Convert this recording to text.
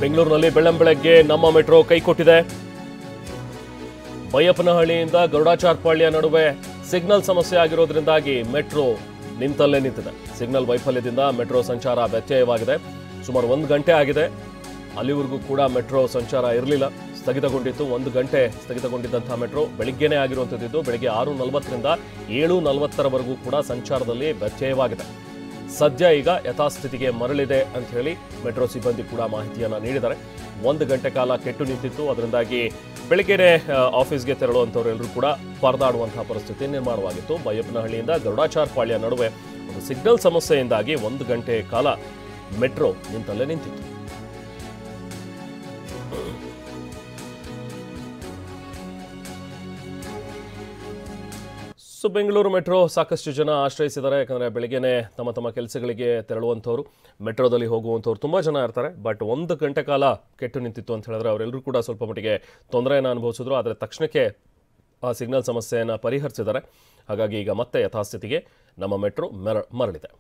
ಬೆಂಗಳೂರಿನಲ್ಲಿ ಬೆಳ್ಳಂಬೆಳಗ್ಗೆ ನಮ್ಮ ಮೆಟ್ರೋ ಕೈಕೊಟ್ಟಿದೆ. ಬೈಯಪ್ಪನಹಳ್ಳಿಯಿಂದ ಗರುಡಾಚಾರ್ಪಾಳ್ಯ ನಡುವೆ ಸಿಗ್ನಲ್ ಸಮಸ್ಯೆ ಆಗಿರೋದ್ರಿಂದಾಗಿ ಮೆಟ್ರೋ ನಿಂತಲ್ಲೇ ನಿಂತಿದೆ. ಸಿಗ್ನಲ್ ವೈಫಲ್ಯದಿಂದ ಮೆಟ್ರೋ ಸಂಚಾರ ವ್ಯತ್ಯಯವಾಗಿದೆ. ಸುಮಾರು 1 ಗಂಟೆ ಆಗಿದೆ. ಅಲ್ಲಿವರೆಗೂ ಕೂಡ ಮೆಟ್ರೋ ಸಂಚಾರ ಇರಲಿಲ್ಲ, ಸ್ಥಗಿತಗೊಂಡಿತ್ತು. 1 ಗಂಟೆ ಸ್ಥಗಿತಗೊಂಡಿದ್ದಂತಹ ಮೆಟ್ರೋ ಬೆಳಿಗ್ಗೆನೇ ಆಗಿರುವಂಥದ್ದು. ಬೆಳಗ್ಗೆ 6:40ರಿಂದ 7:40ರವರೆಗೂ ಕೂಡ ಸಂಚಾರದಲ್ಲಿ ವ್ಯತ್ಯಯವಾಗಿದೆ. ಸದ್ಯ ಈಗ ಯಥಾಸ್ಥಿತಿಗೆ ಮರಳಿದೆ ಅಂತ ಹೇಳಿ ಮೆಟ್ರೋ ಸಿಬ್ಬಂದಿ ಕೂಡ ಮಾಹಿತಿಯನ್ನು ನೀಡಿದ್ದಾರೆ. 1 ಗಂಟೆ ಕಾಲ ಕೆಟ್ಟು ನಿಂತಿತ್ತು. ಅದರಿಂದಾಗಿ ಬೆಳಗ್ಗೆನೇ ಆಫೀಸ್ಗೆ ತೆರಳುವಂಥವರೆಲ್ಲರೂ ಕೂಡ ಪರದಾಡುವಂತಹ ಪರಿಸ್ಥಿತಿ ನಿರ್ಮಾಣವಾಗಿತ್ತು. ಬೈಯಪ್ಪನಹಳ್ಳಿಯಿಂದ ಗರುಡಾಚಾರ್ಪಾಳ್ಯ ನಡುವೆ ಒಂದು ಸಿಗ್ನಲ್ ಸಮಸ್ಯೆಯಿಂದಾಗಿ 1 ಗಂಟೆ ಕಾಲ ಮೆಟ್ರೋ ನಿಂತಲ್ಲೇ ನಿಂತಿತ್ತು. ಬೆಂಗಳೂರು ಮೆಟ್ರೋ ಸಾಕಷ್ಟು ಜನ ಆಶ್ರಯಿಸಿದ್ದಾರೆ. ಯಾಕಂದರೆ ಬೆಳಗ್ಗೆನೇ ತಮ್ಮ ತಮ್ಮ ಕೆಲಸಗಳಿಗೆ ತೆರಳುವಂಥವ್ರು, ಮೆಟ್ರೋದಲ್ಲಿ ಹೋಗುವಂಥವ್ರು ತುಂಬ ಜನ ಇರ್ತಾರೆ. ಬಟ್ 1 ಗಂಟೆ ಕಾಲ ಕೆಟ್ಟು ನಿಂತಿತ್ತು ಅಂತ ಹೇಳಿದ್ರೆ ಅವರೆಲ್ಲರೂ ಕೂಡ ಸ್ವಲ್ಪ ಮಟ್ಟಿಗೆ ತೊಂದರೆಯನ್ನು ಅನುಭವಿಸಿದ್ರು. ಆದರೆ ತಕ್ಷಣಕ್ಕೆ ಆ ಸಿಗ್ನಲ್ ಸಮಸ್ಯೆಯನ್ನು ಪರಿಹರಿಸಿದ್ದಾರೆ. ಹಾಗಾಗಿ ಈಗ ಮತ್ತೆ ಯಥಾಸ್ಥಿತಿಗೆ ನಮ್ಮ ಮೆಟ್ರೋ ಮರಳಿದೆ.